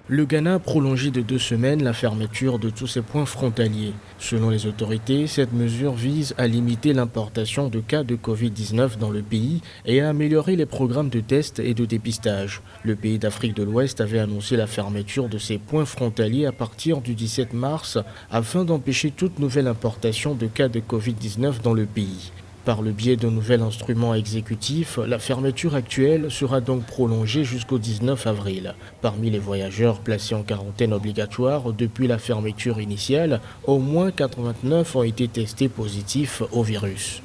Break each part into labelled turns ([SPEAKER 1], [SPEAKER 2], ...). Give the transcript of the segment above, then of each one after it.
[SPEAKER 1] Le Ghana a prolongé de 2 semaines la fermeture de tous ses points frontaliers. Selon les autorités, cette mesure vise à limiter l'importation de cas de Covid-19 dans le pays et à améliorer les programmes de tests et de dépistage. Le pays d'Afrique de l'Ouest avait annoncé la fermeture de ses points frontaliers à partir du 17 mars afin d'empêcher toute nouvelle importation de cas de Covid-19 dans le pays. Par le biais d'un nouvel instrument exécutif, la fermeture actuelle sera donc prolongée jusqu'au 19 avril. Parmi les voyageurs placés en quarantaine obligatoire depuis la fermeture initiale, au moins 89 ont été testés positifs au virus.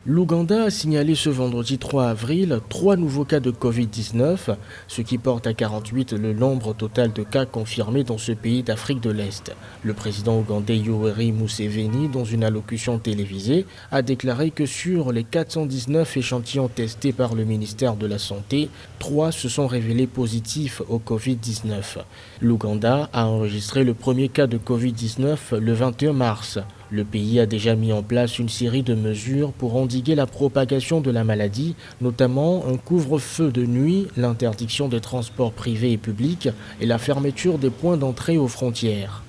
[SPEAKER 1] L'Ouganda a signalé ce vendredi 3 avril 3 nouveaux cas de Covid-19, ce qui porte à 48 le nombre total de cas confirmés dans ce pays d'Afrique de l'Est. Le président ougandais Yoweri Museveni, dans une allocution télévisée, a déclaré que sur les 419 échantillons testés par le ministère de la Santé, 3 se sont révélés positifs au Covid-19. L'Ouganda a enregistré le premier cas de Covid-19 le 21 mars. Le pays a déjà mis en place une série de mesures pour endiguer la propagation de la maladie, notamment un couvre-feu de nuit, l'interdiction des transports privés et publics et la fermeture des points d'entrée aux frontières.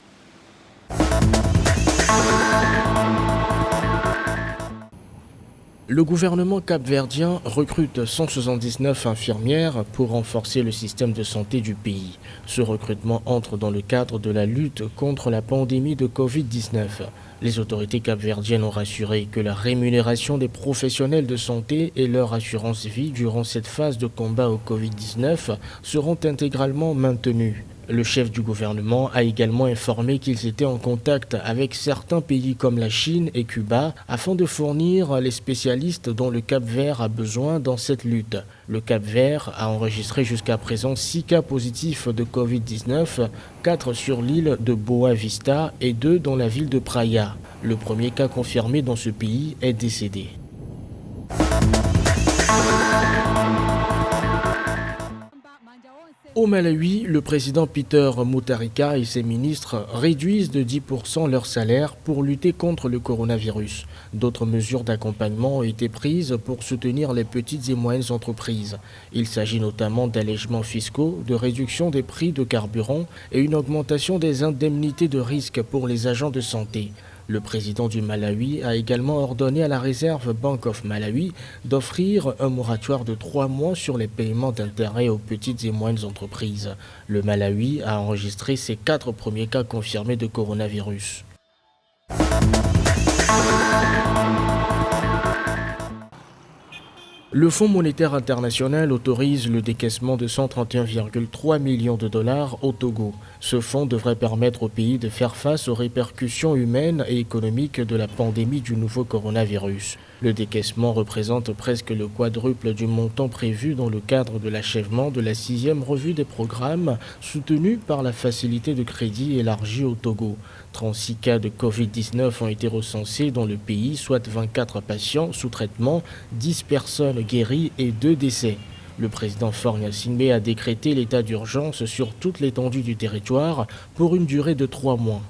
[SPEAKER 1] Le gouvernement capverdien recrute 179 infirmières pour renforcer le système de santé du pays. Ce recrutement entre dans le cadre de la lutte contre la pandémie de Covid-19. Les autorités capverdiennes ont rassuré que la rémunération des professionnels de santé et leur assurance vie durant cette phase de combat au Covid-19 seront intégralement maintenues. Le chef du gouvernement a également informé qu'ils étaient en contact avec certains pays comme la Chine et Cuba afin de fournir les spécialistes dont le Cap-Vert a besoin dans cette lutte. Le Cap-Vert a enregistré jusqu'à présent 6 cas positifs de Covid-19, 4 sur l'île de Boa Vista et 2 dans la ville de Praia. Le premier cas confirmé dans ce pays est décédé. Au Malawi, le président Peter Mutharika et ses ministres réduisent de 10% leur salaire pour lutter contre le coronavirus. D'autres mesures d'accompagnement ont été prises pour soutenir les petites et moyennes entreprises. Il s'agit notamment d'allègements fiscaux, de réduction des prix de carburant et une augmentation des indemnités de risque pour les agents de santé. Le président du Malawi a également ordonné à la Reserve Bank of Malawi d'offrir un moratoire de 3 mois sur les paiements d'intérêt aux petites et moyennes entreprises. Le Malawi a enregistré ses 4 premiers cas confirmés de coronavirus. Le Fonds monétaire international autorise le décaissement de 131,3 millions de dollars au Togo. Ce fonds devrait permettre au pays de faire face aux répercussions humaines et économiques de la pandémie du nouveau coronavirus. Le décaissement représente presque le quadruple du montant prévu dans le cadre de l'achèvement de la 6e revue des programmes soutenue par la facilité de crédit élargie au Togo. 36 cas de Covid-19 ont été recensés dans le pays, soit 24 patients sous traitement, 10 personnes guéries et 2 décès. Le président Faure Gnassingbé a décrété l'état d'urgence sur toute l'étendue du territoire pour une durée de 3 mois.